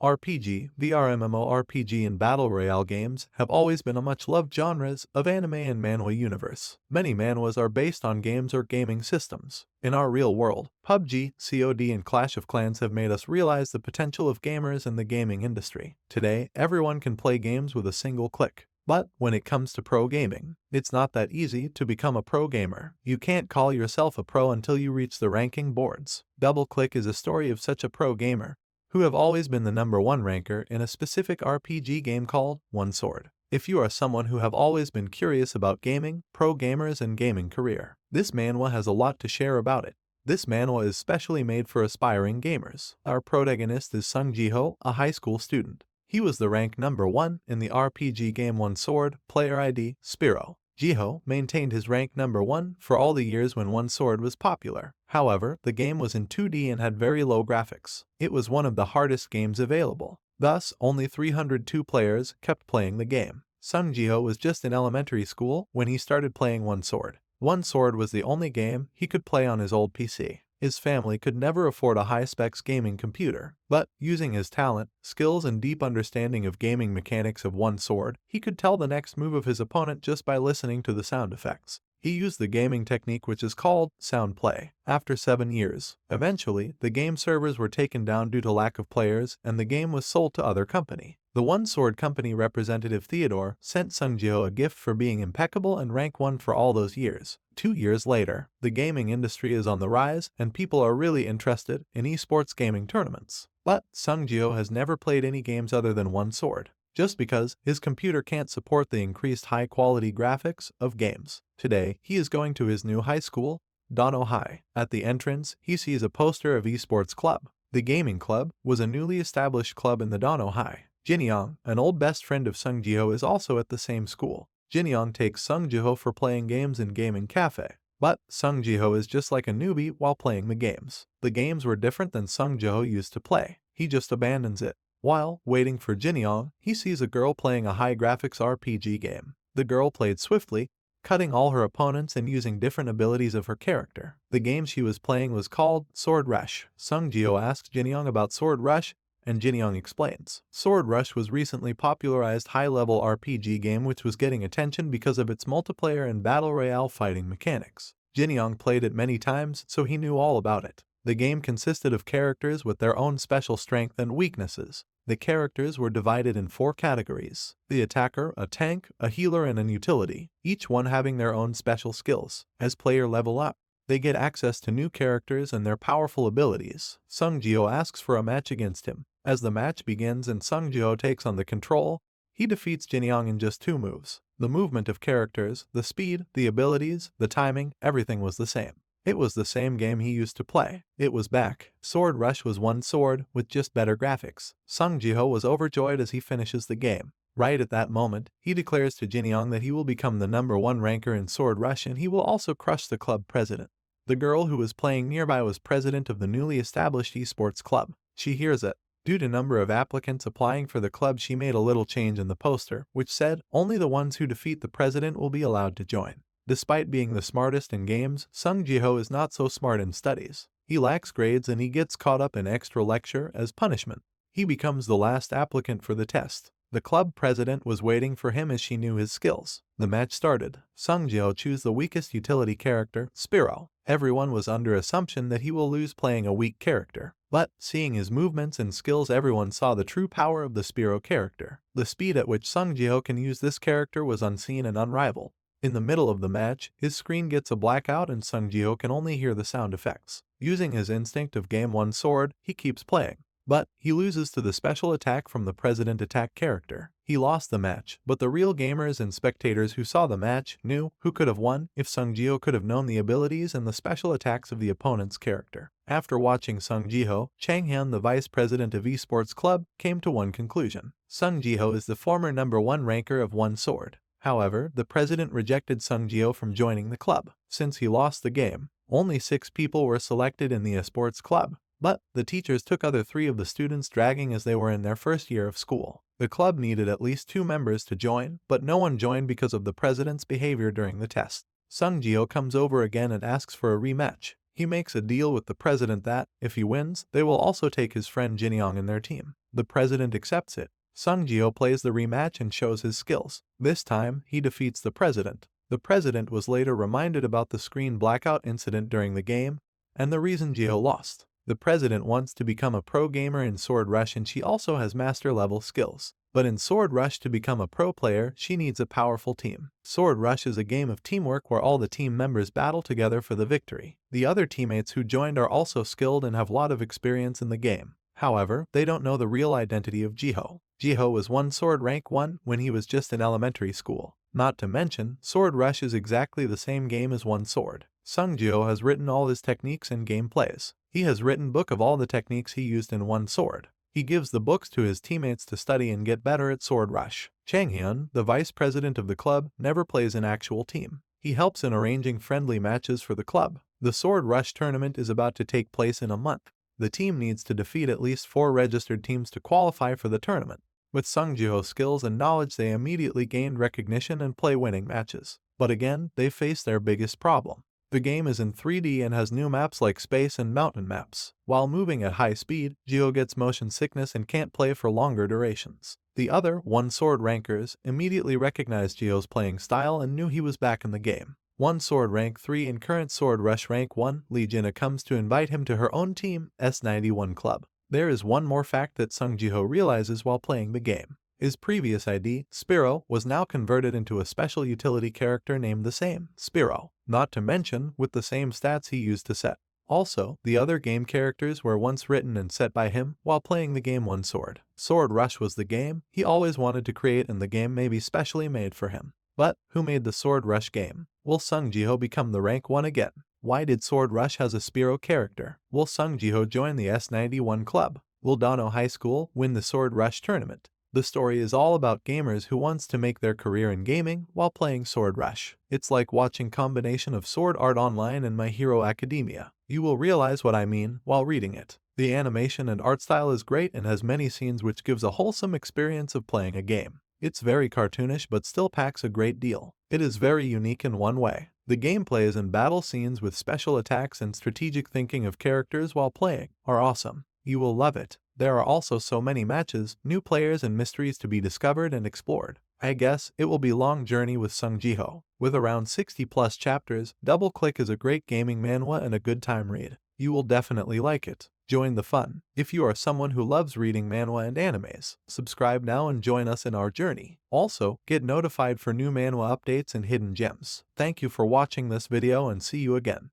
RPG, VR MMORPG and Battle Royale games have always been a much-loved genres of anime and manhwa universe. Many manhwas are based on games or gaming systems. In our real world, PUBG, COD and Clash of Clans have made us realize the potential of gamers in the gaming industry. Today, everyone can play games with a single click. But when it comes to pro gaming, it's not that easy to become a pro gamer. You can't call yourself a pro until you reach the ranking boards. DoubleClick is a story of such a pro gamer who have always been the #1 ranker in a specific RPG game called One Sword. If you are someone who have always been curious about gaming, pro gamers and gaming career, this manhwa has a lot to share about it. This manhwa is specially made for aspiring gamers. Our protagonist is Sung Ji-ho, a high school student. He was the rank #1 in the RPG game One Sword, player ID, Spiro. Ji-ho maintained his rank #1 for all the years when One Sword was popular. However, the game was in 2D and had very low graphics. It was one of the hardest games available. Thus, only 302 players kept playing the game. Sung Ji-ho was just in elementary school when he started playing One Sword. One Sword was the only game he could play on his old PC. His family could never afford a high-specs gaming computer, but using his talent, skills and deep understanding of gaming mechanics of One Sword, he could tell the next move of his opponent just by listening to the sound effects. He used the gaming technique which is called sound play. After 7 years, eventually, the game servers were taken down due to lack of players and the game was sold to other company. The One Sword Company representative Theodore sent Sung Ji-ho a gift for being impeccable and rank 1 for all those years. 2 years later, the gaming industry is on the rise and people are really interested in esports gaming tournaments. But Sung Ji-ho has never played any games other than One Sword, just because his computer can't support the increased high-quality graphics of games. Today, he is going to his new high school, Dono High. At the entrance, he sees a poster of Esports Club. The gaming club was a newly established club in the Dono High. Jin-young, an old best friend of Sung Ji-ho, is also at the same school. Jin-young takes Sung Ji-ho for playing games in gaming cafe. But Sung Ji-ho is just like a newbie while playing the games. The games were different than Sung Ji-ho used to play. He just abandons it. While waiting for Jin-young, he sees a girl playing a high-graphics RPG game. The girl played swiftly, cutting all her opponents and using different abilities of her character. The game she was playing was called Sword Rush. Sung Ji-ho asks Jin-young about Sword Rush, and Jin-young explains. Sword Rush was recently popularized high-level RPG game which was getting attention because of its multiplayer and battle royale fighting mechanics. Jin-young played it many times, so he knew all about it. The game consisted of characters with their own special strength and weaknesses. The characters were divided in 4 categories: the attacker, a tank, a healer and an utility, each one having their own special skills. As players level up, they get access to new characters and their powerful abilities. Sung Ji-ho asks for a match against him. As the match begins and Sung Ji-ho takes on the control, he defeats Jin-young in just 2 moves. The movement of characters, the speed, the abilities, the timing, everything was the same. It was the same game he used to play. It was back. Sword Rush was One Sword with just better graphics. Sung Ji-ho was overjoyed as he finishes the game. Right at that moment, he declares to Jin-young that he will become the #1 ranker in Sword Rush and he will also crush the club president. The girl who was playing nearby was president of the newly established esports club. She hears it. Due to number of applicants applying for the club, she made a little change in the poster, which said only the ones who defeat the president will be allowed to join. Despite being the smartest in games, Sung Ji-ho is not so smart in studies. He lacks grades and he gets caught up in extra lecture as punishment. He becomes the last applicant for the test. The club president was waiting for him as she knew his skills. The match started. Sung Ji-ho chose the weakest utility character, Spiro. Everyone was under assumption that he will lose playing a weak character. But, seeing his movements and skills, everyone saw the true power of the Spiro character. The speed at which Sung Ji-ho can use this character was unseen and unrivaled. In the middle of the match, his screen gets a blackout and Sung Ji-ho can only hear the sound effects. Using his instinct of game One Sword, he keeps playing. But he loses to the special attack from the president attack character. He lost the match, but the real gamers and spectators who saw the match knew who could have won if Sung Ji-ho could have known the abilities and the special attacks of the opponent's character. After watching Sung Ji-ho, Chang Han, the vice president of Esports Club, came to one conclusion. Sung Ji-ho is the former #1 ranker of One Sword. However, the president rejected Sung Ji-ho from joining the club. Since he lost the game, only 6 people were selected in the esports club. But the teachers took other 3 of the students dragging as they were in their first year of school. The club needed at least 2 members to join, but no one joined because of the president's behavior during the test. Sung Ji-ho comes over again and asks for a rematch. He makes a deal with the president that, if he wins, they will also take his friend Jin-young in their team. The president accepts it. Sung Ji-ho plays the rematch and shows his skills. This time, he defeats the president. The president was later reminded about the screen blackout incident during the game and the reason Ji-ho lost. The president wants to become a pro gamer in Sword Rush and she also has master level skills. But in Sword Rush to become a pro player, she needs a powerful team. Sword Rush is a game of teamwork where all the team members battle together for the victory. The other teammates who joined are also skilled and have a lot of experience in the game. However, they don't know the real identity of Ji-ho. Ji-ho was one sword rank 1 when he was just in elementary school. Not to mention, Sword Rush is exactly the same game as One Sword. Sung Ji-ho has written all his techniques and gameplays. He has written book of all the techniques he used in One Sword. He gives the books to his teammates to study and get better at Sword Rush. Chang Hyun, the vice president of the club, never plays an actual team. He helps in arranging friendly matches for the club. The Sword Rush tournament is about to take place in a month. The team needs to defeat at least 4 registered teams to qualify for the tournament. With Sung Ji-ho's skills and knowledge, they immediately gained recognition and play winning matches. But again, they face their biggest problem. The game is in 3D and has new maps like space and mountain maps. While moving at high speed, Ji-ho gets motion sickness and can't play for longer durations. The other One Sword rankers immediately recognized Ji-ho's playing style and knew he was back in the game. One Sword rank 3 and current Sword Rush rank 1, Lee Jin-a comes to invite him to her own team, S91 Club. There is one more fact that Sung Ji-ho realizes while playing the game. His previous ID, Spiro, was now converted into a special utility character named the same, Spiro, not to mention with the same stats he used to set. Also, the other game characters were once written and set by him while playing the game One Sword. Sword Rush was the game he always wanted to create and the game may be specially made for him. But, who made the Sword Rush game? Will Sung Ji-ho become the rank 1 again? Why did Sword Rush has a Spiro character? Will Sung Ji-ho join the S91 Club? Will Dano High School win the Sword Rush tournament? The story is all about gamers who wants to make their career in gaming while playing Sword Rush. It's like watching combination of Sword Art Online and My Hero Academia. You will realize what I mean while reading it. The animation and art style is great and has many scenes which gives a wholesome experience of playing a game. It's very cartoonish but still packs a great deal. It is very unique in one way. The gameplay is in battle scenes with special attacks and strategic thinking of characters while playing are awesome. You will love it. There are also so many matches, new players and mysteries to be discovered and explored. I guess it will be a long journey with Sung Ji-ho. With around 60 plus chapters, Double Click is a great gaming manhwa and a good time read. You will definitely like it. Join the fun. If you are someone who loves reading manhwa and animes, subscribe now and join us in our journey. Also, get notified for new manhwa updates and hidden gems. Thank you for watching this video and see you again.